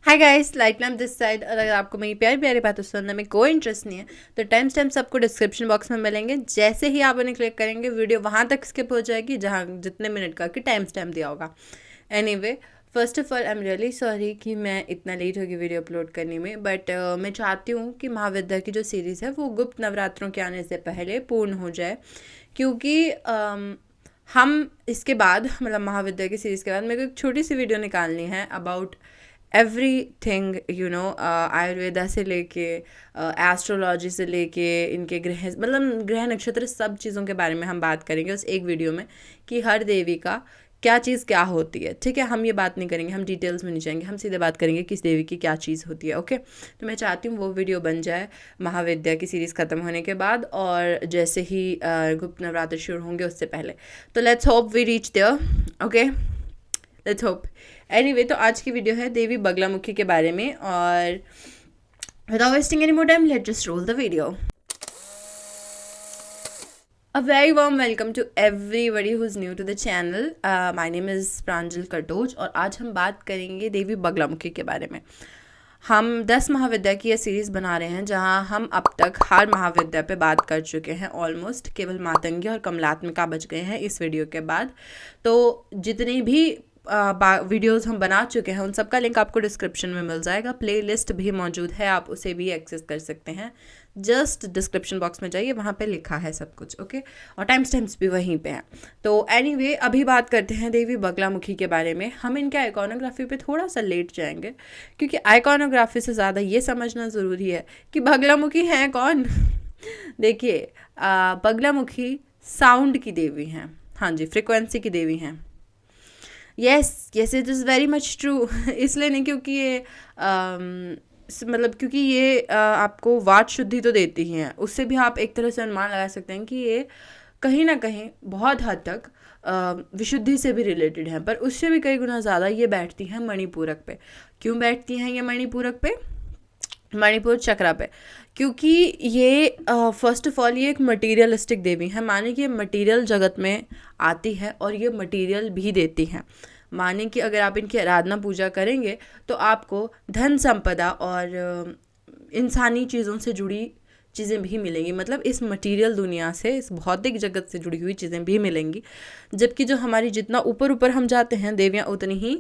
Hi guys, light lamp this side. और अगर आपको मेरी प्यारी प्यारी बातें सुनने में कोई इंटरेस्ट नहीं है तो टाइम स्टैम्प्स आपको डिस्क्रिप्शन बॉक्स में मिलेंगे। जैसे ही आप उन्हें क्लिक करेंगे वीडियो वहाँ तक स्किप हो जाएगी जहाँ जितने मिनट का कि टाइम स्टैम्प दिया होगा। Anyway, first of all I am really sorry कि मैं इतना लेट होगी वीडियो अपलोड करने में, बट मैं चाहती हूँ कि महाविद्या की जो सीरीज़ है वो गुप्त नवरात्रों के आने से पहले पूर्ण हो जाए, क्योंकि हम इसके बाद मतलब महाविद्या की सीरीज़ के बाद मेरे को एक छोटी सी वीडियो निकालनी है अबाउट एवरीथिंग आयुर्वेदा से लेके एस्ट्रोलॉजी से लेके इनके ग्रह मतलब ग्रह नक्षत्र सब चीज़ों के बारे में हम बात करेंगे उस एक वीडियो में कि हर देवी का क्या चीज़ क्या होती है। ठीक है, हम ये बात नहीं करेंगे, हम डिटेल्स में नहीं जाएंगे, हम सीधे बात करेंगे किस देवी की क्या चीज़ होती है। ओके, तो मैं चाहती हूँ वो वीडियो बन जाए महाविद्या की सीरीज़ ख़त्म होने के बाद और जैसे ही गुप्त नवरात्र शुरू होंगे उससे पहले। तो let's hope we reach there. Okay, let's hope. Anyway, तो आज की वीडियो है देवी बगलामुखी के बारे में और without wasting any more time, let's just roll the video. A very warm welcome to everybody who's new to the channel. My name is प्रांजल कटोच और आज हम बात करेंगे देवी बगलामुखी के बारे में। हम 10 महाविद्या की यह सीरीज़ बना रहे हैं जहां हम अब तक हर महाविद्या पे बात कर चुके हैं ऑलमोस्ट। केवल मातंगी और कमलात्मिका बच गए हैं इस वीडियो के बाद। तो जितनी भी वीडियोस हम बना चुके हैं उन सब का लिंक आपको डिस्क्रिप्शन में मिल जाएगा। प्लेलिस्ट भी मौजूद है, आप उसे भी एक्सेस कर सकते हैं। जस्ट डिस्क्रिप्शन बॉक्स में जाइए, वहाँ पे लिखा है सब कुछ। ओके, और टाइम स्टैम्प्स भी वहीं पे हैं। तो एनीवे, अभी बात करते हैं देवी बगलामुखी के बारे में। हम इनके आइकॉनोग्राफी पे थोड़ा सा लेट जाएंगे क्योंकि आइकॉनोग्राफी से ज़्यादा ये समझना ज़रूरी है कि बगलामुखी हैं कौन। देखिए, बगलामुखी साउंड की देवी हैं। हाँ जी, फ्रिक्वेंसी की देवी हैं। Yes it is very much true. इसलिए नहीं क्योंकि ये मतलब क्योंकि ये आपको वात शुद्धि तो देती ही हैं, उससे भी आप एक तरह से अनुमान लगा सकते हैं कि ये कहीं ना कहीं बहुत हद तक विशुद्धि से भी रिलेटेड है, पर उससे भी कई गुना ज़्यादा ये बैठती हैं मणिपूरक पे। क्यों बैठती हैं ये मणिपूरक पे, मणिपुर चक्रा पे? क्योंकि ये फर्स्ट ऑफ ऑल ये एक मटीरियलिस्टिक देवी है। माने कि ये मटीरियल जगत में आती है और ये मटीरियल भी देती हैं। माने कि अगर आप इनकी आराधना पूजा करेंगे तो आपको धन संपदा और इंसानी चीज़ों से जुड़ी चीज़ें भी मिलेंगी, मतलब इस मटेरियल दुनिया से, इस भौतिक जगत से जुड़ी हुई चीज़ें भी मिलेंगी। जबकि जो हमारी जितना ऊपर ऊपर हम जाते हैं देवियाँ उतनी ही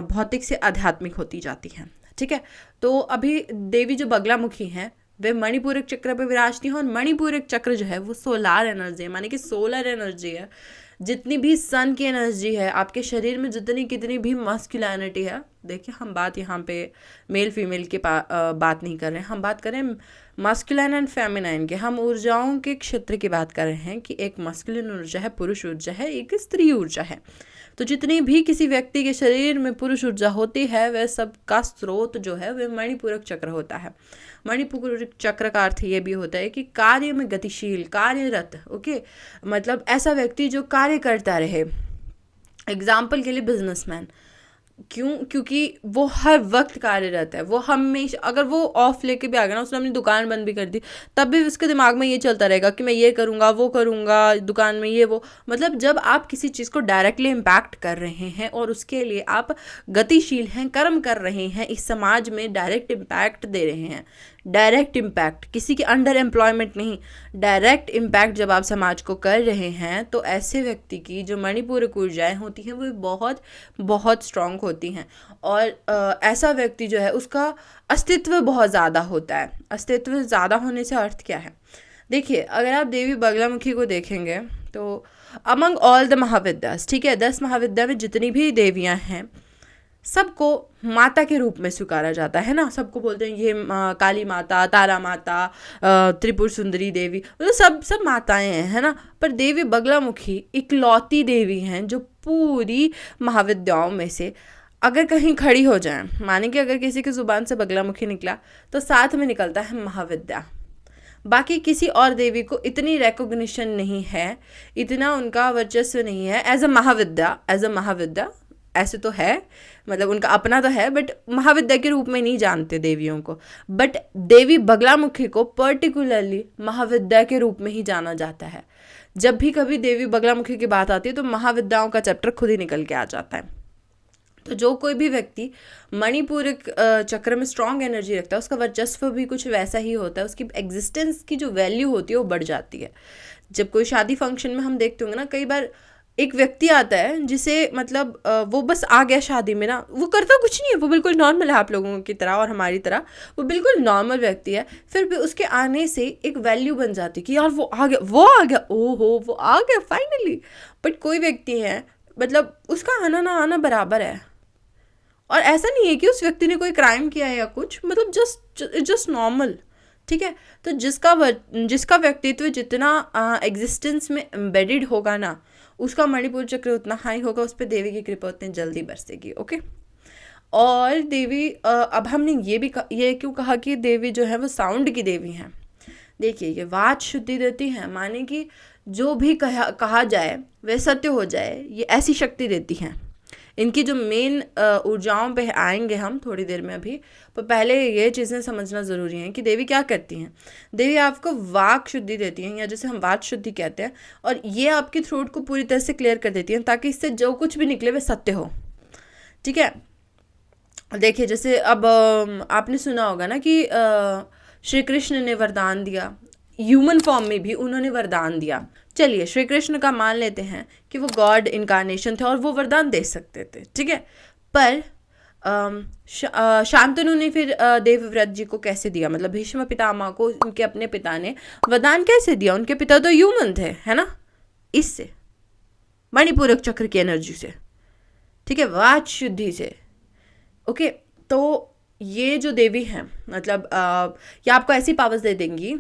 भौतिक से आध्यात्मिक होती जाती हैं। ठीक है, तो अभी देवी जो बगलामुखी हैं वे मणिपूरक चक्र पे विराजती हैं और मणिपूरक चक्र जो है वो सोलार एनर्जी है, माने कि सोलर एनर्जी है। जितनी भी सन की एनर्जी है आपके शरीर में, जितनी कितनी भी मस्कुलिनिटी है। देखिए, हम बात यहाँ पे मेल फीमेल की बात नहीं कर रहे हैं, हम बात कर रहे हैं मस्कुलिन एंड फेमिनाइन के। हम ऊर्जाओं के क्षेत्र की बात कर रहे हैं कि एक मस्कुलिन ऊर्जा है, पुरुष ऊर्जा है, एक स्त्री ऊर्जा है। तो जितनी भी किसी व्यक्ति के शरीर में पुरुष ऊर्जा होती है वह सब का स्रोत जो है वह मणिपूरक चक्र होता है। मणिपूरक चक्र का अर्थ ये भी होता है कि कार्य में गतिशील, कार्यरत। ओके, मतलब ऐसा व्यक्ति जो कार्य करता रहे। एग्जाम्पल के लिए बिजनेसमैन, क्योंकि वो हर वक्त कार्यरत है। वो हमेशा, अगर वो ऑफ लेके भी आ गया ना, उसने अपनी दुकान बंद भी कर दी, तब भी उसके दिमाग में ये चलता रहेगा कि मैं ये करूँगा, वो करूँगा, दुकान में ये वो। मतलब जब आप किसी चीज़ को डायरेक्टली इम्पैक्ट कर रहे हैं और उसके लिए आप गतिशील हैं, कर्म कर रहे हैं, इस समाज में डायरेक्ट इम्पैक्ट दे रहे हैं, डायरेक्ट इम्पैक्ट, किसी के अंडर एम्प्लॉयमेंट नहीं, डायरेक्ट इम्पैक्ट जब आप समाज को कर रहे हैं, तो ऐसे व्यक्ति की जो मणिपूरक ऊर्जाएँ होती हैं वो बहुत बहुत स्ट्रांग होती हैं। और ऐसा व्यक्ति जो है उसका अस्तित्व बहुत ज़्यादा होता है। अस्तित्व ज़्यादा होने से अर्थ क्या है? देखिए, अगर आप देवी बगलामुखी को देखेंगे तो अमंग ऑल द महाविद्यास, ठीक है, 10 महाविद्या में जितनी भी देवियाँ हैं सबको माता के रूप में स्वीकारा जाता है ना। सबको बोलते हैं ये काली माता, तारा माता, त्रिपुर सुंदरी देवी, मतलब सब माताएं हैं, है ना। पर देवी बगलामुखी इकलौती देवी हैं जो पूरी महाविद्याओं में से अगर कहीं खड़ी हो जाए, माने कि अगर किसी की ज़ुबान से बगलामुखी निकला तो साथ में निकलता है महाविद्या। बाकी किसी और देवी को इतनी रिकॉग्निशन नहीं है, इतना उनका वर्चस्व नहीं है एज अ महाविद्या। ऐसे तो है, मतलब उनका अपना तो है, बट महाविद्या के रूप में नहीं जानते देवियों को। बट देवी बगलामुखी को पर्टिकुलरली महाविद्या के रूप में ही जाना जाता है। जब भी कभी देवी बगलामुखी की बात आती है तो महाविद्याओं का चैप्टर खुद ही निकल के आ जाता है। तो जो कोई भी व्यक्ति मणिपूरक चक्र में स्ट्रॉन्ग एनर्जी रखता है उसका वर्चस्व भी कुछ वैसा ही होता है, उसकी एग्जिस्टेंस की जो वैल्यू होती है वो बढ़ जाती है। जब कोई शादी फंक्शन में हम देखते होंगे ना, कई बार एक व्यक्ति आता है जिसे मतलब वो बस आ गया शादी में ना, वो करता कुछ नहीं है, वो बिल्कुल नॉर्मल है आप लोगों की तरह और हमारी तरह, वो बिल्कुल नॉर्मल व्यक्ति है, फिर भी उसके आने से एक वैल्यू बन जाती है कि यार वो आ गया, ओहो वो आ गया फाइनली। बट कोई व्यक्ति है मतलब उसका आना ना आना बराबर है, और ऐसा नहीं है कि उस व्यक्ति ने कोई क्राइम किया है या कुछ, मतलब जस्ट नॉर्मल, ठीक है। तो जिसका व्यक्तित्व जितना एग्जिस्टेंस में एम्बेडेड होगा ना, उसका मणिपुर चक्र उतना हाई होगा, उस पर देवी की कृपा उतनी जल्दी बरसेगी। ओके। और देवी अब हमने ये क्यों कहा कि देवी जो है वो साउंड की देवी हैं। देखिए ये वाच शुद्धि देती हैं, माने कि जो भी कहा जाए वह सत्य हो जाए, ये ऐसी शक्ति देती हैं। इनकी जो मेन ऊर्जाओं पे आएंगे हम थोड़ी देर में अभी, पर पहले ये चीज़ें समझना ज़रूरी है कि देवी क्या करती हैं। देवी आपको वाक शुद्धि देती हैं, या जैसे हम वाच शुद्धि कहते हैं, और ये आपकी थ्रोट को पूरी तरह से क्लियर कर देती हैं ताकि इससे जो कुछ भी निकले वह सत्य हो, ठीक है। देखिए जैसे अब आपने सुना होगा ना कि श्री कृष्ण ने वरदान दिया, ह्यूमन फॉर्म में भी उन्होंने वरदान दिया। चलिए श्री कृष्ण का मान लेते हैं कि वो गॉड इनकारनेशन थे और वो वरदान दे सकते थे, ठीक है। पर शांतनु ने फिर देवव्रत जी को कैसे दिया, मतलब भीष्म पितामह को उनके अपने पिता ने वरदान कैसे दिया? उनके पिता तो ह्यूमन थे, है ना, इससे मणिपूरक चक्र की एनर्जी से, ठीक है, वाच शुद्धि से। ओके। तो ये जो देवी हैं मतलब ये आपको ऐसी पावर्स दे देंगी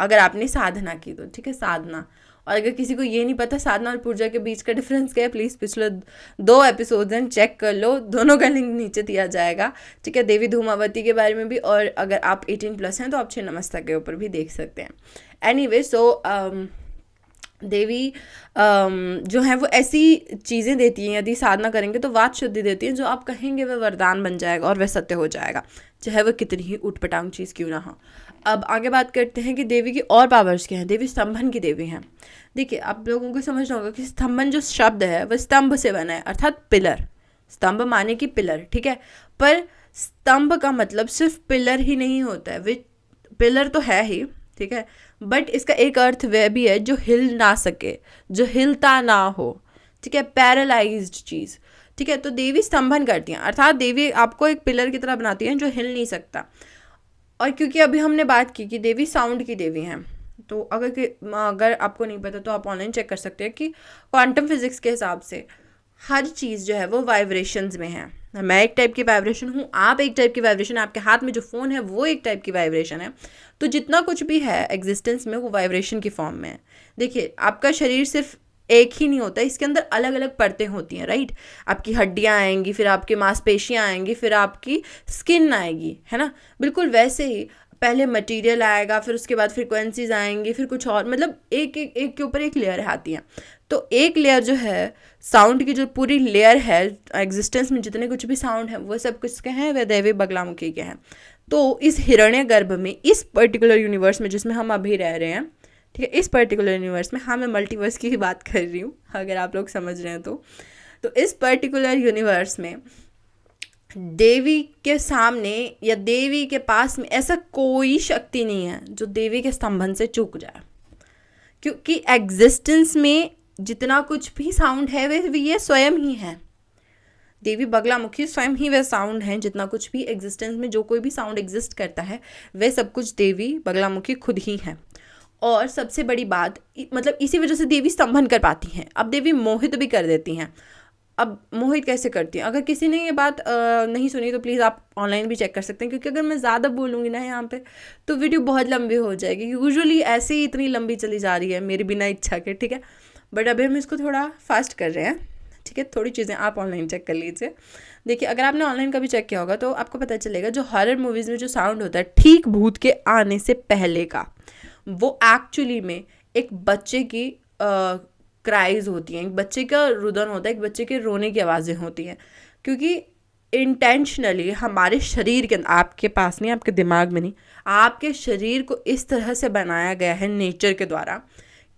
अगर आपने साधना की तो, ठीक है, साधना। और अगर किसी को ये नहीं पता साधना और पूजा के बीच का डिफरेंस क्या है, प्लीज़ पिछले 2 एपिसोड हैं चेक कर लो, दोनों का लिंक नीचे दिया जाएगा, ठीक है। देवी धूमावती के बारे में भी, और अगर आप 18+ हैं तो आप छिन्नमस्ता के ऊपर भी देख सकते हैं। एनीवे सो देवी जो है वो ऐसी चीज़ें देती हैं, यदि साधना करेंगे तो वाच शुद्धि देती हैं, जो आप कहेंगे वह वरदान बन जाएगा और वह सत्य हो जाएगा, चाहे वह कितनी ही उटपटांग चीज़ क्यों ना हो। अब आगे बात करते हैं कि देवी की और पावर्स क्या हैं। देवी स्तंभन की देवी हैं। देखिए आप लोगों को समझना होगा कि स्तंभन जो शब्द है वह स्तंभ से बना है, अर्थात पिलर। स्तंभ माने कि पिलर, ठीक है। पर स्तंभ का मतलब सिर्फ पिलर ही नहीं होता है, वे पिलर तो है ही, ठीक है, बट इसका एक अर्थ वह भी है जो हिल ना सके, जो हिलता ना हो, ठीक है, पैरालाइज्ड चीज़, ठीक है। तो देवी स्तंभन करती हैं, अर्थात देवी आपको एक पिलर की तरह बनाती हैं जो हिल नहीं सकता। और क्योंकि अभी हमने बात की कि देवी साउंड की देवी हैं, तो अगर आपको नहीं पता तो आप ऑनलाइन चेक कर सकते हैं कि क्वांटम फिजिक्स के हिसाब से हर चीज़ जो है वो वाइब्रेशंस में है। मैं एक टाइप की वाइब्रेशन हूँ, आप एक टाइप की वाइब्रेशन, आपके हाथ में जो फ़ोन है वो एक टाइप की वाइब्रेशन है। तो जितना कुछ भी है एग्जिस्टेंस में वो वाइब्रेशन की फॉर्म में है। देखिए आपका शरीर सिर्फ एक ही नहीं होता, इसके अंदर अलग अलग परतें होती हैं, राइट। आपकी हड्डियाँ आएंगी, फिर आपकी मांसपेशियाँ आएंगी, फिर आपकी स्किन आएगी, है ना। बिल्कुल वैसे ही पहले मटेरियल आएगा, फिर उसके बाद फ्रिक्वेंसीज आएंगी, फिर कुछ और, मतलब एक के ऊपर एक लेयर आती हैं। तो एक लेयर जो है साउंड की, जो पूरी लेयर है एग्जिस्टेंस में, जितने कुछ भी साउंड है वो सब कुछ के हैं, वे देवी बगलामुखी के हैं। तो इस हिरण्यगर्भ में, इस पर्टिकुलर यूनिवर्स में जिसमें हम अभी रह रहे हैं, ठीक है, इस पर्टिकुलर यूनिवर्स में, हाँ मैं मल्टीवर्स की ही बात कर रही हूँ अगर आप लोग समझ रहे हैं तो इस पर्टिकुलर यूनिवर्स में देवी के सामने या देवी के पास में ऐसा कोई शक्ति नहीं है जो देवी के स्तंभन से चूक जाए, क्योंकि एग्जिस्टेंस में जितना कुछ भी साउंड है वे ये स्वयं ही है। देवी बगलामुखी स्वयं ही वह साउंड है, जितना कुछ भी एग्जिस्टेंस में जो कोई भी साउंड एग्जिस्ट करता है वह सब कुछ देवी बगलामुखी खुद ही है। और सबसे बड़ी बात मतलब इसी वजह से देवी स्तंभन कर पाती हैं। अब देवी मोहित भी कर देती हैं। अब मोहित कैसे करती हैं, अगर किसी ने ये बात नहीं सुनी तो प्लीज़ आप ऑनलाइन भी चेक कर सकते हैं, क्योंकि अगर मैं ज़्यादा बोलूँगी ना यहाँ पे तो वीडियो बहुत लंबी हो जाएगी। यूजुअली ऐसे ही इतनी लंबी चली जा रही है मेरी बिना इच्छा के, ठीक है, बट अभी हम इसको थोड़ा फास्ट कर रहे हैं, ठीक है। थोड़ी चीज़ें आप ऑनलाइन चेक कर लीजिए। देखिए अगर आपने ऑनलाइन कभी चेक किया होगा तो आपको पता चलेगा जो हॉरर मूवीज़ में जो साउंड होता है ठीक भूत के आने से पहले का, वो एक्चुअली में एक बच्चे की क्राइज होती हैं, एक बच्चे का रुदन होता है, एक बच्चे के रोने की आवाज़ें होती हैं, क्योंकि इंटेंशनली हमारे शरीर के अंदर, आपके पास नहीं, आपके दिमाग में नहीं, आपके शरीर को इस तरह से बनाया गया है नेचर के द्वारा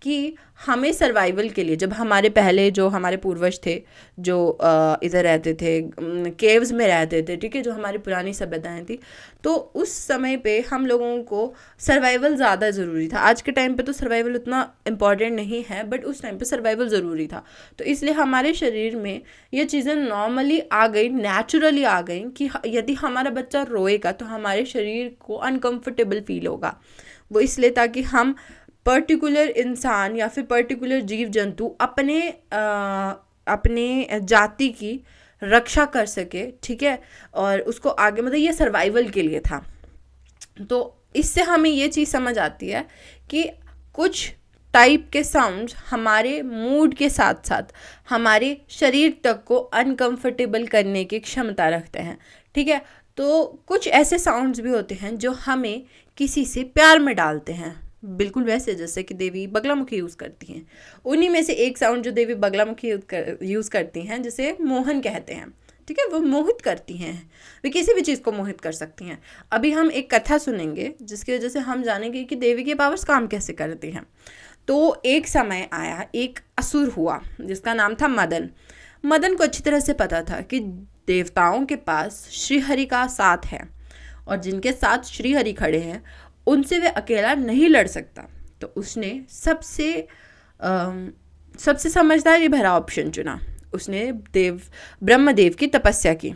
कि हमें सर्वाइवल के लिए, जब हमारे पहले जो हमारे पूर्वज थे जो इधर रहते थे, केव्स में रहते थे, ठीक है, जो हमारी पुरानी सभ्यताएं थी, तो उस समय पे हम लोगों को सर्वाइवल ज़्यादा ज़रूरी था। आज के टाइम पे तो सर्वाइवल उतना इम्पॉर्टेंट नहीं है, बट उस टाइम पे सर्वाइवल ज़रूरी था। तो इसलिए हमारे शरीर में ये चीज़ें नॉर्मली आ गई, नेचुरली आ गई कि यदि हमारा बच्चा रोएगा तो हमारे शरीर को अनकंफर्टेबल फील होगा। वो इसलिए ताकि हम पर्टिकुलर इंसान या फिर पर्टिकुलर जीव जंतु अपने जाति की रक्षा कर सके, ठीक है, और उसको आगे, मतलब ये सर्वाइवल के लिए था। तो इससे हमें ये चीज़ समझ आती है कि कुछ टाइप के साउंड्स हमारे मूड के साथ साथ हमारे शरीर तक को अनकंफर्टेबल करने की क्षमता रखते हैं, ठीक है। तो कुछ ऐसे साउंड्स भी होते हैं जो हमें किसी से प्यार में डालते हैं, बिल्कुल वैसे जैसे कि देवी बगलामुखी यूज़ करती हैं। उन्हीं में से एक साउंड जो देवी बगलामुखी यूज़ करती हैं, जिसे मोहन कहते हैं, ठीक है, वो मोहित करती हैं, वे किसी भी चीज़ को मोहित कर सकती हैं। अभी हम एक कथा सुनेंगे जिसकी वजह से हम जानेंगे कि देवी के पावर्स काम कैसे करती हैं। तो एक समय आया, एक असुर हुआ जिसका नाम था मदन। मदन को अच्छी तरह से पता था कि देवताओं के पास श्रीहरि का साथ है और जिनके साथ श्रीहरि खड़े हैं उनसे वे अकेला नहीं लड़ सकता। तो उसने सबसे समझदारी भरा ऑप्शन चुना। उसने ब्रह्मदेव की तपस्या की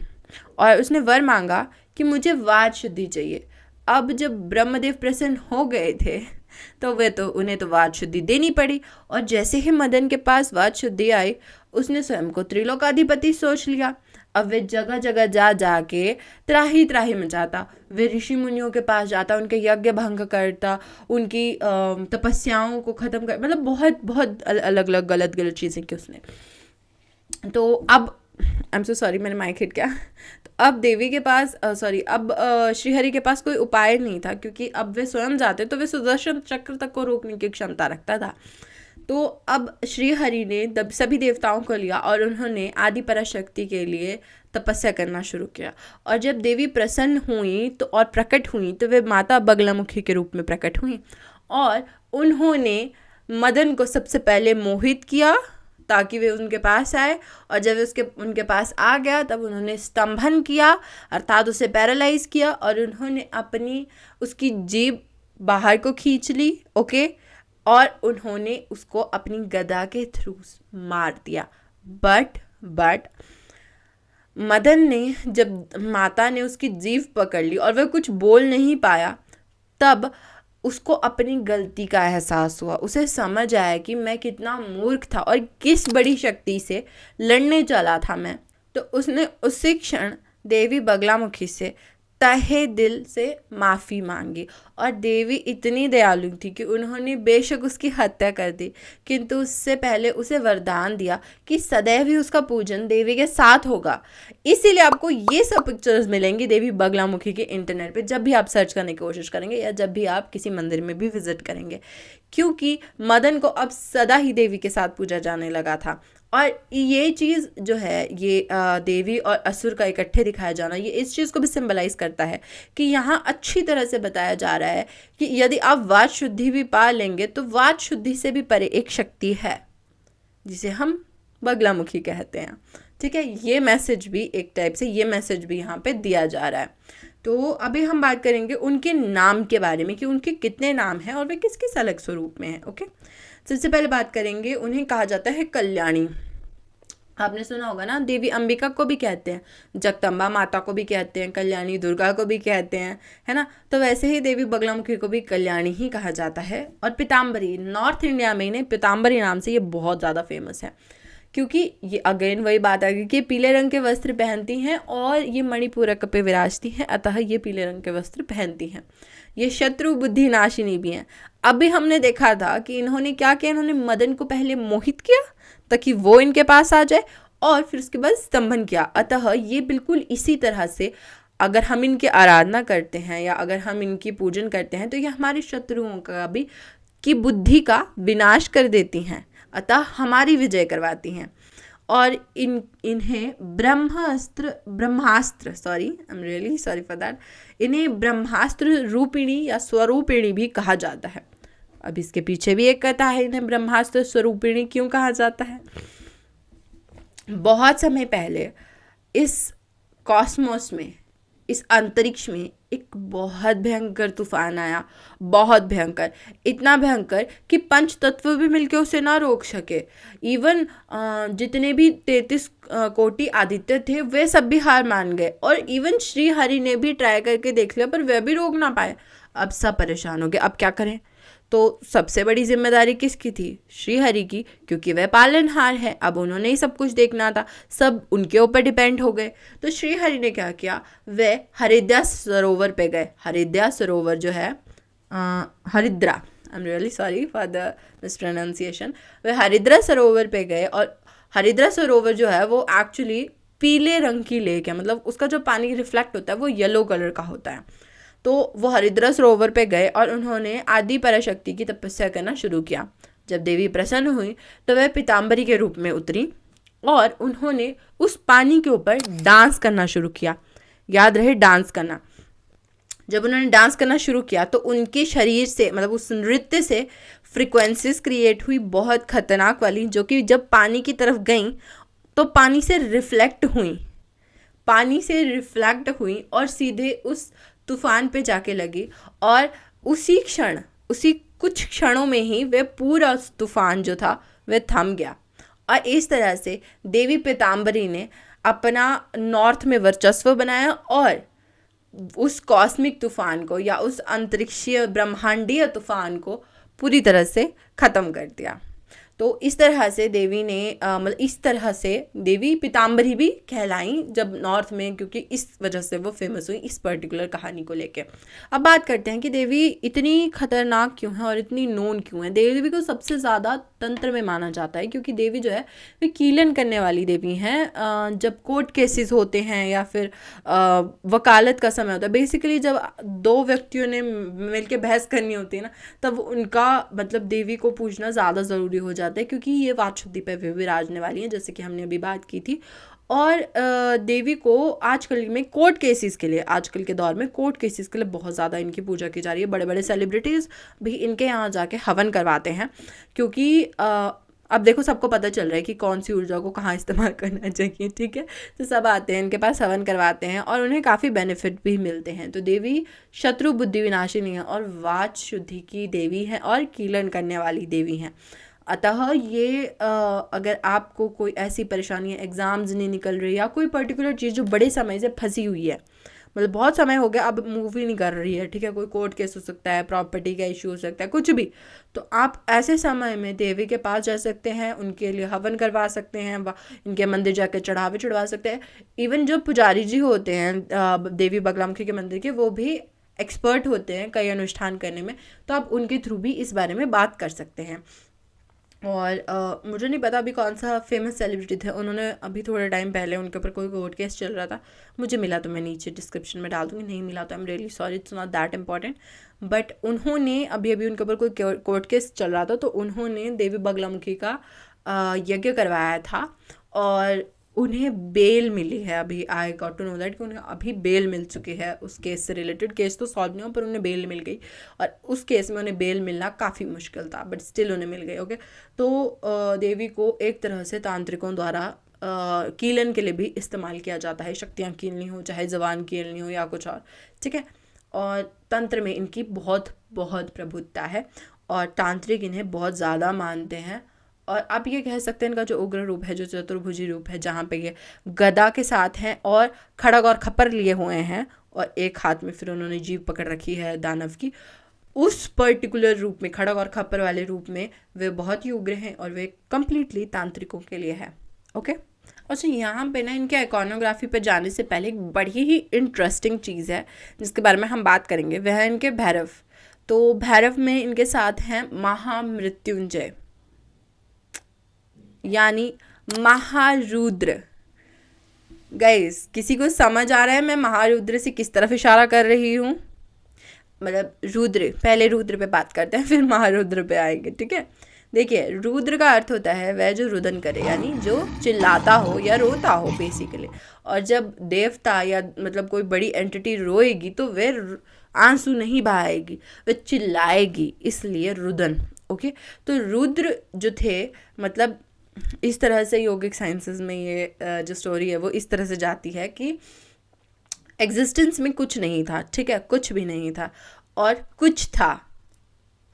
और उसने वर मांगा कि मुझे वाद शुद्धि चाहिए। अब जब ब्रह्मदेव प्रसन्न हो गए थे तो उन्हें तो वाद शुद्धि देनी पड़ी। और जैसे ही मदन के पास वाद शुद्धि आई, उसने स्वयं को त्रिलोकाधिपति सोच लिया। अब वे जगह जगह जा के त्राही त्राही मचाता, वे ऋषि मुनियों के पास जाता, उनके यज्ञ भंग करता, उनकी तपस्याओं को ख़त्म कर, मतलब बहुत बहुत अलग अलग गलत चीज़ें की उसने। तो अब आई एम सो सॉरी, मैंने माइक हिट किया। तो अब देवी के पास अब श्रीहरि के पास कोई उपाय नहीं था, क्योंकि अब वे स्वयं जाते तो वे सुदर्शन चक्र तक को रोकने की क्षमता रखता था। तो अब श्रीहरि ने सभी देवताओं को लिया और उन्होंने आदि पराशक्ति के लिए तपस्या करना शुरू किया। और जब देवी प्रसन्न हुई तो और प्रकट हुई तो वे माता बगलामुखी के रूप में प्रकट हुई और उन्होंने मदन को सबसे पहले मोहित किया ताकि वे उनके पास आए। और जब उनके पास आ गया तब उन्होंने स्तंभन किया, अर्थात उसे पैरालाइज किया, और उन्होंने उसकी जीभ बाहर को खींच ली, ओके, और उन्होंने उसको अपनी गदा के थ्रू मार दिया। बट मदन ने, जब माता ने उसकी जीभ पकड़ ली और वह कुछ बोल नहीं पाया, तब उसको अपनी गलती का एहसास हुआ। उसे समझ आया कि मैं कितना मूर्ख था और किस बड़ी शक्ति से लड़ने चला था मैं। तो उसने उसी क्षण देवी बगलामुखी से तहे दिल से माफ़ी मांगी। और देवी इतनी दयालु थी कि उन्होंने बेशक उसकी हत्या कर दी, किंतु उससे पहले उसे वरदान दिया कि सदैव ही उसका पूजन देवी के साथ होगा। इसीलिए आपको ये सब पिक्चर्स मिलेंगी देवी बगलामुखी के इंटरनेट पे जब भी आप सर्च करने की कोशिश करेंगे या जब भी आप किसी मंदिर में भी विजिट करेंगे, क्योंकि मदन को अब सदा ही देवी के साथ पूजा जाने लगा था। और ये चीज़ जो है, ये देवी और असुर का इकट्ठे दिखाया जाना, ये इस चीज़ को भी सिंबलाइज करता है कि यहाँ अच्छी तरह से बताया जा रहा है कि यदि आप वाद शुद्धि भी पा लेंगे तो वाद शुद्धि से भी परे एक शक्ति है जिसे हम बगलामुखी कहते हैं, ठीक है। ये मैसेज भी एक टाइप से, ये मैसेज भी यहाँ पे दिया जा रहा है। तो अभी हम बात करेंगे उनके नाम के बारे में कि उनके कितने नाम हैं और वे किस किस अलग स्वरूप में हैं, ओके। सबसे पहले बात करेंगे, उन्हें कहा जाता है कल्याणी। आपने सुना होगा ना, देवी अंबिका को भी कहते हैं, जगदम्बा माता को भी कहते हैं, कल्याणी दुर्गा को भी कहते हैं, है ना। तो वैसे ही देवी बगलामुखी को भी कल्याणी ही कहा जाता है। और पीताम्बरी, नॉर्थ इंडिया में इन्हें पीताम्बरी नाम से ये बहुत ज़्यादा फेमस है, क्योंकि ये अगेन वही बात आ गई कि पीले रंग के वस्त्र पहनती हैं और ये मणिपूरक पे विराजती हैं, अतः ये पीले रंग के वस्त्र पहनती हैं। ये शत्रु बुद्धि नाशिनी भी हैं। अभी हमने देखा था कि इन्होंने क्या किया, इन्होंने मदन को पहले मोहित किया ताकि वो इनके पास आ जाए और फिर उसके बाद स्तंभन किया। अतः ये बिल्कुल इसी तरह से अगर हम इनकी आराधना करते हैं या अगर हम इनकी पूजन करते हैं तो ये हमारे शत्रुओं का भी की बुद्धि का विनाश कर देती हैं, अतः हमारी विजय करवाती हैं। और इन्हें ब्रह्मास्त्र sorry I am really sorry for that, इन्हें ब्रह्मास्त्र रूपिणी या स्वरूपिणी भी कहा जाता है। अब इसके पीछे भी एक कथा है, इन्हें ब्रह्मास्त्र स्वरूपिणी क्यों कहा जाता है। बहुत समय पहले इस कॉस्मोस में, इस अंतरिक्ष में एक बहुत भयंकर तूफान आया, बहुत भयंकर, इतना भयंकर कि पंच तत्व भी मिलके उसे ना रोक सके। इवन जितने भी 33 कोटि आदित्य थे वे सब भी हार मान गए, और इवन श्री हरि ने भी ट्राई करके देख लिया पर वे भी रोक ना पाए। अब सब परेशान हो गए, अब क्या करें। तो सबसे बड़ी जिम्मेदारी किसकी थी? श्री हरि की, क्योंकि वह पालनहार है। अब उन्होंने ही सब कुछ देखना था, सब उनके ऊपर डिपेंड हो गए। तो श्री हरि ने क्या किया, वे हरिद्रा सरोवर पे गए। हरिद्रा सरोवर जो है Haridra, I am really sorry for the mispronunciation. वे हरिद्रा सरोवर पे गए, और हरिद्रा सरोवर जो है वो एक्चुअली पीले रंग की लेक है, मतलब उसका जो पानी रिफ्लेक्ट होता है वो येलो कलर का होता है। तो वो हरिद्रा सरोवर पे गए और उन्होंने आदि पराशक्ति की तपस्या करना शुरू किया। जब देवी प्रसन्न हुई तो वह पीताम्बरी के रूप में उतरी और उन्होंने उस पानी के ऊपर डांस करना शुरू किया। याद रहे, डांस करना। जब उन्होंने डांस करना शुरू किया तो उनके शरीर से, मतलब उस नृत्य से फ्रिक्वेंसीज क्रिएट हुई बहुत खतरनाक वाली, जो कि जब पानी की तरफ गई तो पानी से रिफ्लेक्ट हुई और सीधे उस तूफान पे जाके लगी। और उसी कुछ क्षणों में ही वे पूरा तूफान जो था वह थम गया। और इस तरह से देवी पीताम्बरी ने अपना नॉर्थ में वर्चस्व बनाया और उस कॉस्मिक तूफान को, या उस अंतरिक्षीय ब्रह्मांडीय तूफान को पूरी तरह से ख़त्म कर दिया। तो इस तरह से देवी ने मतलब इस तरह से देवी पीताम्बरी भी कहलाई जब नॉर्थ में, क्योंकि इस वजह से वो फेमस हुई इस पर्टिकुलर कहानी को लेके। अब बात करते हैं कि देवी इतनी खतरनाक क्यों है और इतनी नोन क्यों है। देवी को सबसे ज़्यादा तंत्र में माना जाता है, क्योंकि देवी जो है वे कीलन करने वाली देवी हैं। जब कोर्ट केसेस होते हैं या फिर वकालत का समय होता है, बेसिकली जब दो व्यक्तियों ने मिलकर बहस करनी होती है ना, तब उनका मतलब देवी को पूछना ज़्यादा ज़रूरी हो जाता है, क्योंकि ये वाचुद्धि पे विराजने वाली हैं, जैसे कि हमने अभी बात की थी। और देवी को आजकल में कोर्ट केसेस के लिए, आजकल के दौर में कोर्ट केसेस के लिए बहुत ज़्यादा इनकी पूजा की जा रही है। बड़े बड़े सेलिब्रिटीज़ भी इनके यहाँ जाके हवन करवाते हैं, क्योंकि अब देखो सबको पता चल रहा है कि कौन सी ऊर्जा को कहाँ इस्तेमाल करना चाहिए, ठीक है। तो सब आते हैं इनके पास, हवन करवाते हैं और उन्हें काफ़ी बेनिफिट भी मिलते हैं। तो देवी शत्रु बुद्धि विनाशिनी है और वाच शुद्धि की देवी है और कीलन करने वाली देवी हैं। अतः ये अगर आपको कोई ऐसी परेशानी है, एग्ज़ाम्स नहीं निकल रही, या कोई पर्टिकुलर चीज़ जो बड़े समय से फंसी हुई है, मतलब बहुत समय हो गया अब मूव ही नहीं कर रही है, ठीक है, कोई कोर्ट केस हो सकता है, प्रॉपर्टी का इशू हो सकता है, कुछ भी, तो आप ऐसे समय में देवी के पास जा सकते हैं, उनके लिए हवन करवा सकते हैं, इनके मंदिर जाकर चढ़ावे चढ़वा सकते हैं। इवन जो पुजारी जी होते हैं देवी बगलामुखी के मंदिर के, वो भी एक्सपर्ट होते हैं कई अनुष्ठान करने में, तो आप उनके थ्रू भी इस बारे में बात कर सकते हैं। और मुझे नहीं पता अभी कौन सा फेमस सेलिब्रिटी थे, उन्होंने अभी थोड़े टाइम पहले उनके ऊपर कोई कोर्ट केस चल रहा था, मुझे मिला तो मैं नीचे डिस्क्रिप्शन में डाल दूँगी, नहीं मिला तो आई am really sorry, it's not that important. But उन्होंने अभी उनके ऊपर कोई कोर्ट केस चल रहा था, तो उन्होंने देवी बगलामुखी का यज्ञ करवाया था और उन्हें बेल मिली है। अभी I got to know that कि उन्हें अभी बेल मिल चुकी है उस केस से रिलेटेड। केस तो सॉल्व नहीं हुआ पर उन्हें बेल मिल गई, और उस केस में उन्हें बेल मिलना काफ़ी मुश्किल था, बट स्टिल उन्हें मिल गई। ओके, तो देवी को एक तरह से तांत्रिकों द्वारा कीलन के लिए भी इस्तेमाल किया जाता है, शक्तियाँ कीलनी हो, चाहे जबान कीलनी हो या कुछ और, ठीक है। और तंत्र में इनकी बहुत बहुत प्रभुत्ता है और तांत्रिक इन्हें बहुत ज़्यादा मानते हैं। और आप ये कह सकते हैं इनका जो उग्र रूप है, जो चतुर्भुजी रूप है, जहाँ पे ये गदा के साथ हैं और खड़ग और खप्पर लिए हुए हैं, और एक हाथ में फिर उन्होंने जीभ पकड़ रखी है दानव की, उस पर्टिकुलर रूप में, खड़ग और खप्पर वाले रूप में वे बहुत ही उग्र हैं और वे कम्प्लीटली तांत्रिकों के लिए है। ओके, अच्छा, यहाँ पे ना इनके आइकॉनोग्राफी पे जाने से पहले एक बड़ी ही इंटरेस्टिंग चीज़ है जिसके बारे में हम बात करेंगे, वह है इनके भैरव। तो भैरव में इनके साथ हैं महामृत्युंजय, यानी महारुद्र। गाइस, किसी को समझ आ रहा है मैं महारुद्र से किस तरफ इशारा कर रही हूँ? मतलब रुद्र, पहले रुद्र पे बात करते हैं फिर महारुद्र पे आएंगे, ठीक है। देखिए, रुद्र का अर्थ होता है वह जो रुदन करे, यानी जो चिल्लाता हो या रोता हो बेसिकली। और जब देवता या मतलब कोई बड़ी एंटिटी रोएगी तो वह आंसू नहीं बहाएगी, वह चिल्लाएगी, इसलिए रुदन। ओके, तो रुद्र जो थे, मतलब इस तरह से योगिक साइंसेस में ये जो स्टोरी है वो इस तरह से जाती है कि एग्जिस्टेंस में कुछ नहीं था, ठीक है, कुछ भी नहीं था और कुछ था।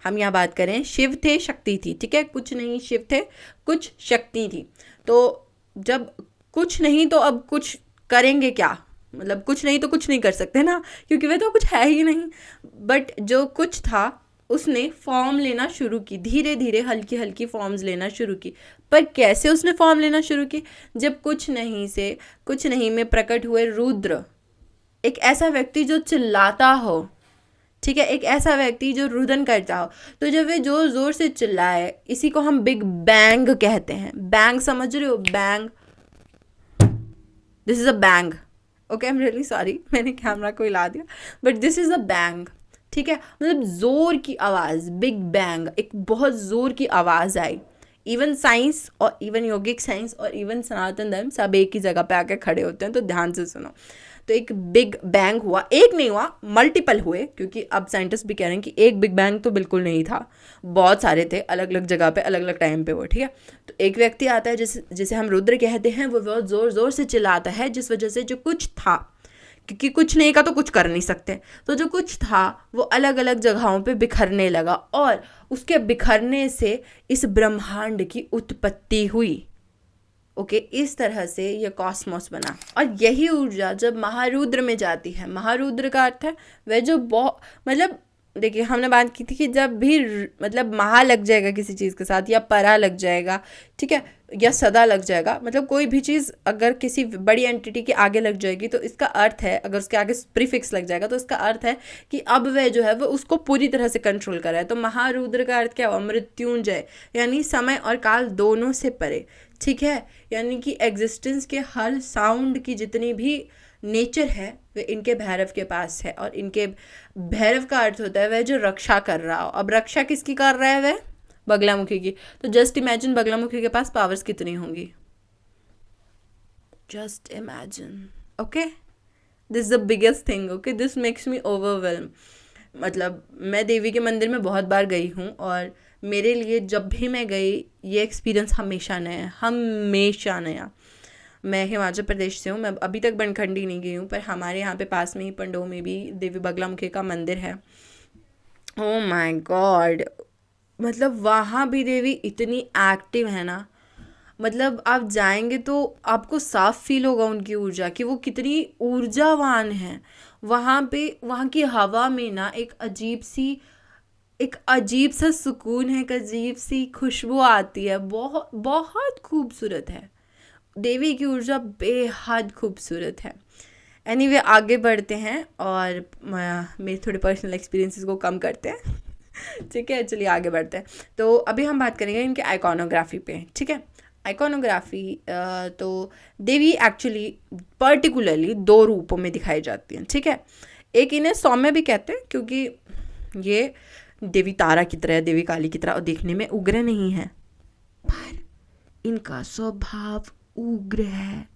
हम यहाँ बात करें, शिव थे, शक्ति थी, ठीक है, कुछ नहीं शिव थे, कुछ शक्ति थी। तो जब कुछ नहीं तो अब कुछ करेंगे क्या, मतलब कुछ नहीं तो कुछ नहीं कर सकते ना, क्योंकि वह तो कुछ है ही नहीं। बट जो कुछ था उसने फॉर्म लेना शुरू की, धीरे धीरे हल्की हल्की फॉर्म्स लेना शुरू की। पर कैसे उसने फॉर्म लेना शुरू की? जब कुछ नहीं से कुछ नहीं में प्रकट हुए रुद्र, एक ऐसा व्यक्ति जो चिल्लाता हो, ठीक है, एक ऐसा व्यक्ति जो रुदन करता हो। तो जब वे जोर जोर से चिल्लाए, इसी को हम बिग बैंग कहते हैं। बैंग समझ रहे हो? Bang, this is a bang. Okay, I am really sorry, मैंने कैमरा को हिला दिया, but this is a bang, ठीक है, मतलब जोर की आवाज़, बिग बैंग, एक बहुत जोर की आवाज़ आई। इवन साइंस और इवन योगिक साइंस और इवन सनातन धर्म सब एक ही जगह पे आके खड़े होते हैं, तो ध्यान से सुनो। तो एक बिग बैंग हुआ, एक नहीं हुआ, मल्टीपल हुए, क्योंकि अब साइंटिस्ट भी कह रहे हैं कि एक बिग बैंग तो बिल्कुल नहीं था, बहुत सारे थे, अलग अलग जगह पे अलग अलग टाइम पे वो, ठीक है। तो एक व्यक्ति आता है जिसे हम रुद्र कहते हैं, वो बहुत ज़ोर ज़ोर से चिल्लाता है, जिस वजह से जो कुछ था, क्योंकि कुछ नहीं का तो कुछ कर नहीं सकते, तो जो कुछ था वो अलग अलग जगहों पे बिखरने लगा और उसके बिखरने से इस ब्रह्मांड की उत्पत्ति हुई। ओके, इस तरह से ये कॉस्मोस बना। और यही ऊर्जा जब महारुद्र में जाती है, महारुद्र का अर्थ है वह जो बहुत, मतलब देखिए हमने बात की थी कि जब भी मतलब महा लग जाएगा किसी चीज़ के साथ, या परा लग जाएगा, ठीक है, या सदा लग जाएगा, मतलब कोई भी चीज़ अगर किसी बड़ी एंटिटी के आगे लग जाएगी तो इसका अर्थ है, अगर उसके आगे प्रीफिक्स लग जाएगा तो इसका अर्थ है कि अब वह जो है वो उसको पूरी तरह से कंट्रोल कर रहा है। तो महारुद्र का अर्थ क्या हुआ? मृत्युंजय, यानी समय और काल दोनों से परे, ठीक है, यानी कि एग्जिस्टेंस के हर साउंड की जितनी भी नेचर है वे इनके भैरव के पास है। और इनके भैरव का अर्थ होता है वह जो रक्षा कर रहा हो। अब रक्षा किसकी कर रहा है? वह बगलामुखी की। तो जस्ट इमेजिन बगलामुखी के पास पावर्स कितनी होंगी, just imagine. Okay, this the biggest thing. Okay, this makes me overwhelm. मतलब मैं देवी के मंदिर में बहुत बार गई हूँ और मेरे लिए जब भी मैं गई ये एक्सपीरियंस हमेशा नया, हमेशा नया। मैं हिमाचल प्रदेश से हूँ, मैं अभी तक बनखंडी नहीं गई हूँ, पर हमारे यहाँ पे पास में ही पंडोह में भी देवी बगलामुखी का मंदिर है। ओ माय गॉड, मतलब वहाँ भी देवी इतनी एक्टिव है ना, मतलब आप जाएंगे तो आपको साफ फील होगा उनकी ऊर्जा, कि वो कितनी ऊर्जावान है। वहाँ पे वहाँ की हवा में ना एक अजीब सा सुकून है, एक अजीब सी खुशबू आती है, बहुत बहुत खूबसूरत है। देवी की ऊर्जा बेहद खूबसूरत है। एनीवे, आगे बढ़ते हैं और मेरे थोड़े पर्सनल एक्सपीरियंसेस को कम करते हैं ठीक है, चलिए आगे बढ़ते हैं। तो अभी हम बात करेंगे इनके आइकॉनोग्राफी पे, ठीक है। आइकॉनोग्राफी, तो देवी एक्चुअली पर्टिकुलरली 2 रूपों में दिखाई जाती हैं, ठीक है। एक इन्हें सौम्य भी कहते हैं, क्योंकि ये देवी तारा की तरह, देवी काली की तरह और देखने में उग्र नहीं है, पर इनका स्वभाव उग्र है।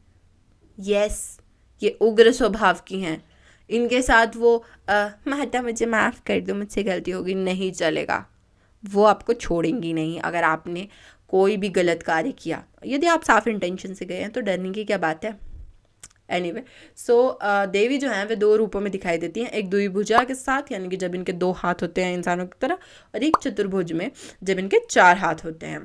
यस, ये उग्र स्वभाव की हैं। इनके साथ वो माता मुझे माफ़ कर दो, मुझसे गलती होगी नहीं चलेगा, वो आपको छोड़ेंगी नहीं। अगर आपने कोई भी गलत कार्य किया, यदि आप साफ इंटेंशन से गए हैं तो डरने की क्या बात है। एनीवे, सो देवी जो हैं वे 2 रूपों में दिखाई देती हैं। एक द्विभुजा के साथ, यानी कि जब इनके 2 हाथ होते हैं इंसानों की तरह, और एक चतुर्भुज में जब इनके 4 हाथ होते हैं।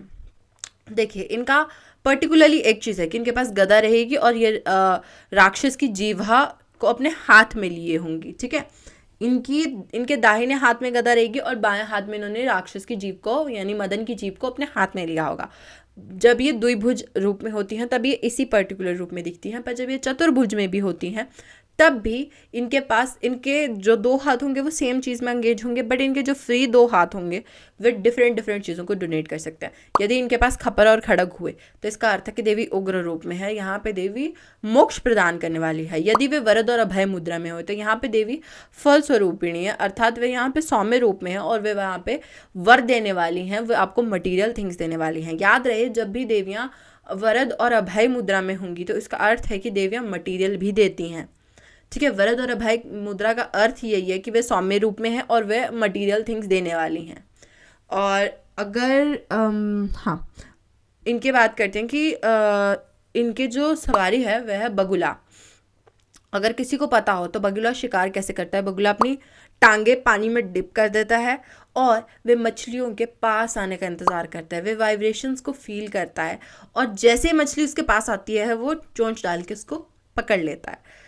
देखिए, इनका पर्टिकुलरली एक चीज़ है कि इनके पास गदा रहेगी और ये राक्षस की जीवा को अपने हाथ में लिए होंगी, ठीक है। इनके दाहिने हाथ में गदा रहेगी और बाएं हाथ में इन्होंने राक्षस की जीभ को, यानी मदन की जीभ को अपने हाथ में लिया होगा। जब ये द्विभुज रूप में होती हैं तब ये इसी पर्टिकुलर रूप में दिखती हैं, पर जब ये चतुर्भुज में भी होती हैं तब भी इनके पास इनके जो 2 हाथ होंगे वो सेम चीज़ में एंगेज होंगे, बट इनके जो फ्री 2 हाथ होंगे वे डिफरेंट डिफरेंट चीज़ों को डोनेट कर सकते हैं। यदि इनके पास खपर और खड़ग हुए तो इसका अर्थ है कि देवी उग्र रूप में है, यहाँ पे देवी मोक्ष प्रदान करने वाली है। यदि वे वरद और अभय मुद्रा में हो तो यहाँ पे देवी फल स्वरूपिणी है, अर्थात वे यहाँ पे सौम्य रूप में है और वे वहाँ पे वर देने वाली हैं, वे आपको मटीरियल थिंग्स देने वाली हैं। याद रहे, जब भी देवियाँ वरद और अभय मुद्रा में होंगी तो इसका अर्थ है कि देवियाँ मटीरियल भी देती हैं। ठीक है, वरद और अभय मुद्रा का अर्थ यही है कि वे सौम्य रूप में है और वे मटीरियल थिंग्स देने वाली हैं। और अगर हाँ, इनके बात करते हैं कि इनके जो सवारी है वह है बगुला। अगर किसी को पता हो तो बगुला शिकार कैसे करता है। बगुला अपनी टांगे पानी में डिप कर देता है और वे मछलियों के पास आने का इंतज़ार करता है। वे वाइब्रेशंस को फील करता है और जैसे मछली उसके पास आती है वो चोंच डाल के उसको पकड़ लेता है।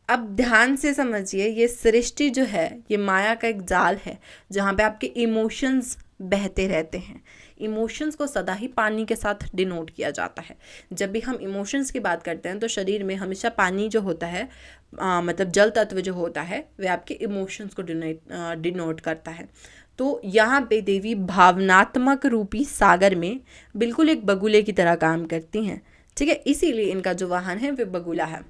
अब ध्यान से समझिए, ये सृष्टि जो है ये माया का एक जाल है जहाँ पे आपके इमोशंस बहते रहते हैं। इमोशंस को सदा ही पानी के साथ डिनोट किया जाता है। जब भी हम इमोशंस की बात करते हैं तो शरीर में हमेशा पानी जो होता है मतलब जल तत्व जो होता है वह आपके इमोशंस को डिनोट करता है। तो यहाँ पे देवी भावनात्मक रूपी सागर में बिल्कुल एक बगुले की तरह काम करती हैं। ठीक है, इसीलिए इनका जो वाहन है वह बगुला है।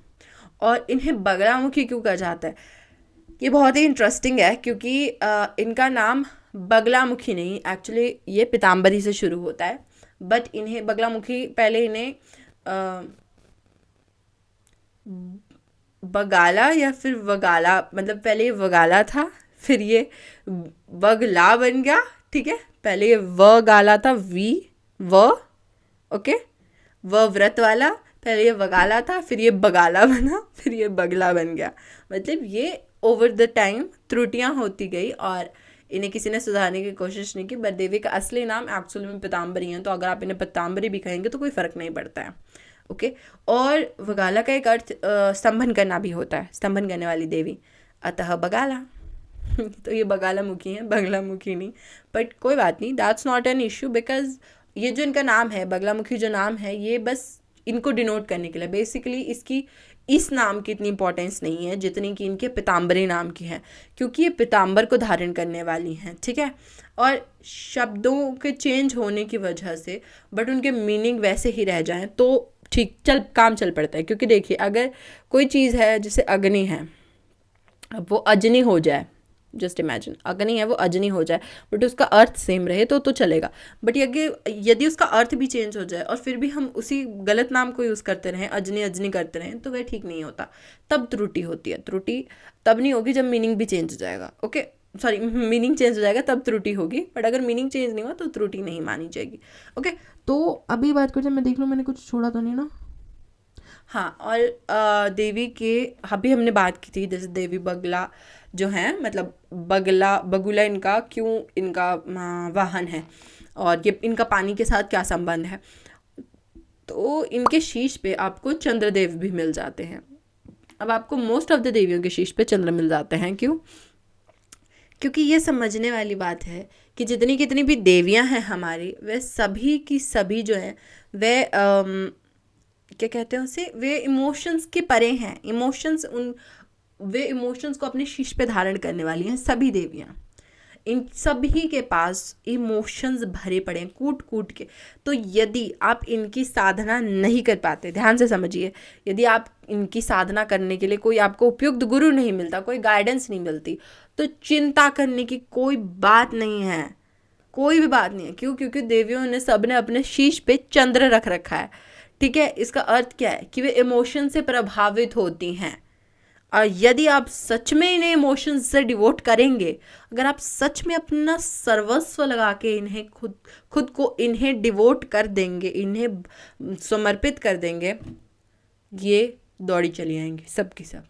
और इन्हें बगलामुखी क्यों कहा जाता है, ये बहुत ही इंटरेस्टिंग है क्योंकि इनका नाम बगलामुखी नहीं, एक्चुअली ये पीताम्बरी से शुरू होता है, बट इन्हें बगलामुखी पहले इन्हें बगाला या फिर वगाला, मतलब पहले ये वगाला था फिर ये बगला बन गया। ठीक है, पहले ये व गाला था, ओके, व व्रत वाला, पहले ये वगाला था फिर ये बगाला बना फिर ये बगला बन गया। मतलब ये ओवर द टाइम त्रुटियां होती गई और इन्हें किसी ने सुधारने की कोशिश नहीं की। बट देवी का असली नाम एक्चुअली में पीताम्बरी है, तो अगर आप इन्हें पीताम्बरी भी कहेंगे तो कोई फ़र्क नहीं पड़ता है। ओके, और वगाला का एक अर्थ स्तंभन करना भी होता है, स्तंभन करने वाली देवी, अतः बगाला। तो ये बगाला मुखी है, बगला मुखी नहीं। बट कोई बात नहीं, that's not an issue, because ये जो इनका नाम है बगलामुखी जो नाम है ये बस इनको डिनोट करने के लिए, बेसिकली इसकी इस नाम की इतनी इंपॉर्टेंस नहीं है जितनी कि इनके पीताम्बरी नाम की है, क्योंकि ये पीताम्बर को धारण करने वाली हैं। ठीक है, और शब्दों के चेंज होने की वजह से बट उनके मीनिंग वैसे ही रह जाएं तो ठीक काम चल पड़ता है। क्योंकि देखिए, अगर कोई चीज़ है जैसे अग्नि है, अब वो अजनी हो जाए, जस्ट इमेजिन अग्नि है वो अजनी हो जाए बट उसका अर्थ सेम रहे तो चलेगा। बट यदि उसका अर्थ भी चेंज हो जाए और फिर भी हम उसी गलत नाम को यूज़ करते रहें, अजनी अजनी करते रहें, तो वह ठीक नहीं होता, तब त्रुटि होती है। त्रुटि तब नहीं होगी जब मीनिंग भी चेंज हो जाएगा। ओके, सॉरी, मीनिंग चेंज हो जाएगा तब त्रुटि होगी, बट अगर मीनिंग चेंज नहीं हुआ तो त्रुटि नहीं मानी जाएगी। ओके, तो अभी बात करते हैं, मैं देख लूँ मैंने कुछ छोड़ा तो नहीं ना। हाँ, और देवी के अभी हमने बात की थी, जैसे देवी बगला जो है, मतलब बगुला इनका क्यों इनका वाहन है और ये इनका पानी के साथ क्या संबंध है। तो इनके शीश पे आपको चंद्रदेव भी मिल जाते हैं। अब आपको मोस्ट ऑफ द देवियों के शीश पे चंद्र मिल जाते हैं, क्यों? क्योंकि ये समझने वाली बात है कि जितनी कितनी भी देवियां हैं हमारी, वे सभी की सभी जो है वे क्या कहते हैं उसे, वे इमोशंस के परे हैं। वे इमोशंस को अपने शीश पे धारण करने वाली हैं सभी देवियां। इन सभी के पास इमोशंस भरे पड़े हैं कूट कूट के। तो यदि आप इनकी साधना नहीं कर पाते, ध्यान से समझिए, यदि आप इनकी साधना करने के लिए कोई आपको उपयुक्त गुरु नहीं मिलता, कोई गाइडेंस नहीं मिलती, तो चिंता करने की कोई बात नहीं है, कोई भी बात नहीं है। क्यों? क्योंकि देवियों ने सबने अपने शीश पे चंद्र रख रखा है। ठीक है, इसका अर्थ क्या है कि वे इमोशन से प्रभावित होती हैं। और यदि आप सच में इन्हें इमोशंस से डिवोट करेंगे, अगर आप सच में अपना सर्वस्व लगा के इन्हें खुद को इन्हें डिवोट कर देंगे, इन्हें समर्पित कर देंगे, ये दौड़ी चली आएंगे सब की सब।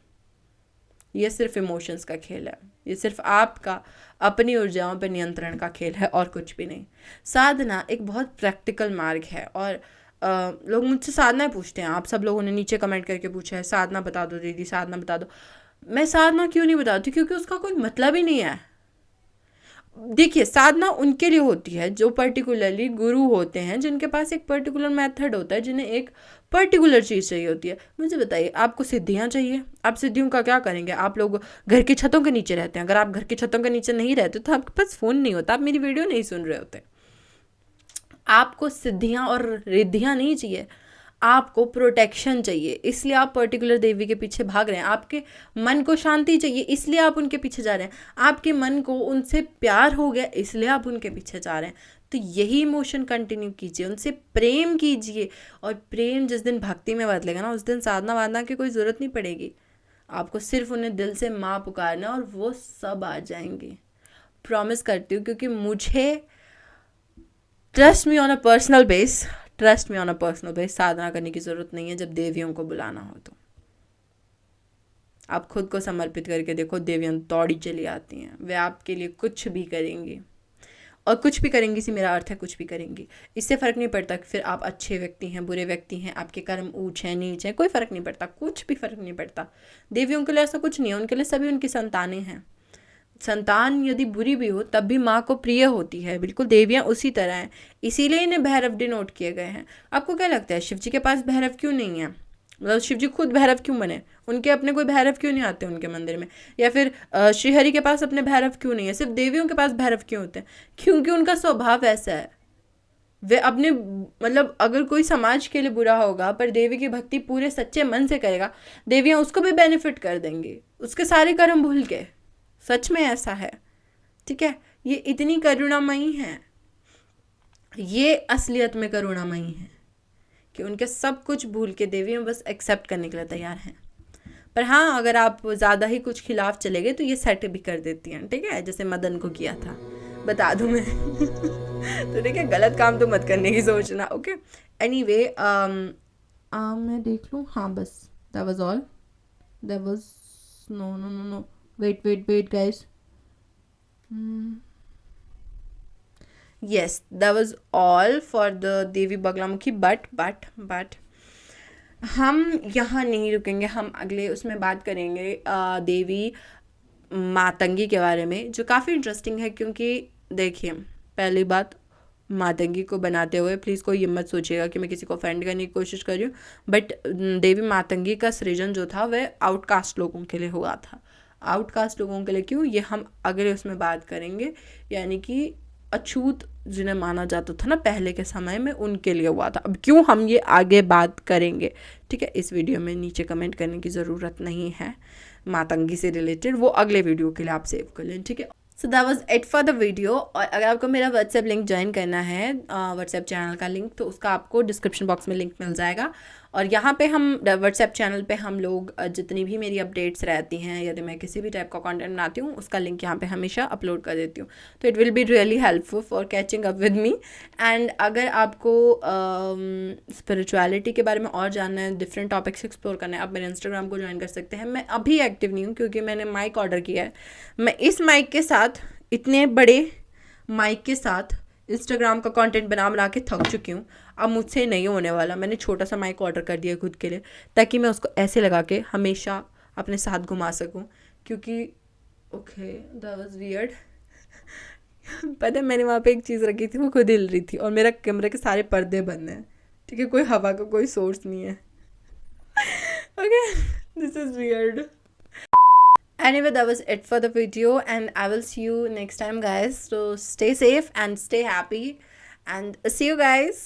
ये सिर्फ इमोशंस का खेल है, ये सिर्फ आपका अपनी ऊर्जाओं पर नियंत्रण का खेल है और कुछ भी नहीं। साधना एक बहुत प्रैक्टिकल मार्ग है और लोग मुझसे साधना पूछते हैं। आप सब लोगों ने नीचे कमेंट करके पूछा है साधना बता दो दीदी, साधना बता दो। मैं साधना क्यों नहीं बताती? क्योंकि उसका कोई मतलब ही नहीं है। देखिए, साधना उनके लिए होती है जो पर्टिकुलरली गुरु होते हैं, जिनके पास एक पर्टिकुलर मेथड होता है, जिन्हें एक पर्टिकुलर चीज़ चाहिए होती है। मुझे बताइए, आपको सिद्धियाँ चाहिए, आप सिद्धियों का क्या करेंगे? आप लोग घर की छतों के नीचे रहते हैं, अगर आप घर की छतों के नीचे नहीं रहते तो आपके पास फ़ोन नहीं होता, आप मेरी वीडियो नहीं सुन रहे होते। आपको सिद्धियाँ और रिद्धियाँ नहीं चाहिए, आपको प्रोटेक्शन चाहिए, इसलिए आप पर्टिकुलर देवी के पीछे भाग रहे हैं। आपके मन को शांति चाहिए, इसलिए आप उनके पीछे जा रहे हैं। आपके मन को उनसे प्यार हो गया, इसलिए आप उनके पीछे जा रहे हैं। तो यही इमोशन कंटिन्यू कीजिए, उनसे प्रेम कीजिए, और प्रेम जिस दिन भक्ति में बदलेगा ना, उस दिन साधना वाधना की कोई ज़रूरत नहीं पड़ेगी। आपको सिर्फ उन्हें दिल से माँ पुकारना और वो सब आ जाएंगे, प्रॉमिस करती हूँ। क्योंकि मुझे trust me on a personal base साधना करने की ज़रूरत नहीं है जब देवियों को बुलाना हो। तो आप खुद को समर्पित करके देखो, देवियाँ दौड़ी चली आती हैं, वे आपके लिए कुछ भी करेंगी। और कुछ भी करेंगी से मेरा अर्थ है कुछ भी करेंगी। इससे फ़र्क नहीं पड़ता कि फिर आप अच्छे व्यक्ति हैं, बुरे व्यक्ति हैं, आपके कर्म ऊँच हैं नीच हैं, कोई फ़र्क नहीं पड़ता, कुछ भी फ़र्क नहीं पड़ता। देवियों के लिए ऐसा कुछ नहीं है, उनके लिए सभी उनकी संतानें हैं। संतान यदि बुरी भी हो तब भी माँ को प्रिय होती है, बिल्कुल देवियाँ उसी तरह हैं, इसीलिए इन्हें भैरव डिनोट किए गए हैं। आपको क्या लगता है शिव जी के पास भैरव क्यों नहीं है? मतलब शिव जी खुद भैरव क्यों बने? उनके अपने कोई भैरव क्यों नहीं आते उनके मंदिर में? या फिर श्रीहरि के पास अपने भैरव क्यों नहीं है? सिर्फ देवियों के पास भैरव क्यों होते हैं? क्योंकि उनका स्वभाव ऐसा है। वे अपने मतलब अगर कोई समाज के लिए बुरा होगा पर देवी की भक्ति पूरे सच्चे मन से करेगा, देवियाँ उसको भी बेनिफिट कर देंगी, उसके सारे कर्म भूल के। सच में ऐसा है, ठीक है। ये इतनी करुणामयी हैं, ये असलियत में करुणामयी हैं कि उनके सब कुछ भूल के देवियाँ बस एक्सेप्ट करने के लिए तैयार हैं। पर हाँ, अगर आप ज़्यादा ही कुछ खिलाफ चले गए तो ये सेट भी कर देती हैं, ठीक है, जैसे मदन को किया था, बता दूँ मैं। तो ठीक है, गलत काम तो मत करने की सोचना, ओके। एनीवे, मैं देख लूँ, हाँ बस that was all, that was no no no no wait guys, yes, that was all for the Devi Baglamukhi. But हम यहाँ नहीं रुकेंगे, हम अगले उसमें बात करेंगे देवी मातंगी के बारे में, जो काफ़ी इंटरेस्टिंग है। क्योंकि देखिए, पहली बात, मातंगी को बनाते हुए प्लीज़ कोई ये मत सोचिएगा कि मैं किसी को ऑफेंड करने की कोशिश कर रही हूँ, बट देवी मातंगी का सृजन जो था वह आउटकास्ट लोगों के लिए हुआ था। आउटकास्ट लोगों के लिए क्यों, ये हम अगले उसमें बात करेंगे। यानी कि अछूत जिन्हें माना जाता था ना पहले के समय में, उनके लिए हुआ था। अब क्यों, हम ये आगे बात करेंगे, ठीक है। इस वीडियो में नीचे कमेंट करने की ज़रूरत नहीं है, मातंगी से रिलेटेड वो अगले वीडियो के लिए आप सेव कर लें, ठीक है। So that was it for the video. और अगर आपको मेरा व्हाट्सएप लिंक ज्वाइन करना है, व्हाट्सएप चैनल का लिंक, तो उसका आपको डिस्क्रिप्शन बॉक्स में लिंक मिल जाएगा। और यहाँ पे हम व्हाट्सएप चैनल पे हम लोग जितनी भी मेरी अपडेट्स रहती हैं, यदि मैं किसी भी टाइप का कंटेंट बनाती हूँ, उसका लिंक यहाँ पे हमेशा अपलोड कर देती हूँ। तो it will be really helpful for catching up with me. And अगर आपको स्पिरिचुअलिटी के बारे में और जानना है, डिफरेंट टॉपिक्स एक्सप्लोर करना है, आप मेरे इंस्टाग्राम को ज्वाइन कर सकते हैं। मैं अभी एक्टिव नहीं हूँ क्योंकि मैंने माइक ऑर्डर किया है। मैं इस माइक के साथ, इतने बड़े माइक के साथ इंस्टाग्राम का कंटेंट बना के थक चुकी हूँ। अब मुझसे नहीं होने वाला। मैंने छोटा सा माइक ऑर्डर कर दिया खुद के लिए, ताकि मैं उसको ऐसे लगा के हमेशा अपने साथ घुमा सकूँ। क्योंकि ओके, दैट वाज वियर्ड। पता है, मैंने वहाँ पे एक चीज़ रखी थी, वो खुद हिल रही थी, और मेरा कमरे के सारे पर्दे बंद हैं, ठीक है, कोई हवा का कोई सोर्स नहीं है। Okay, this is weird. Anyway, that was it for the video, and I will see you next time, guys. So stay safe and stay happy, and see you guys.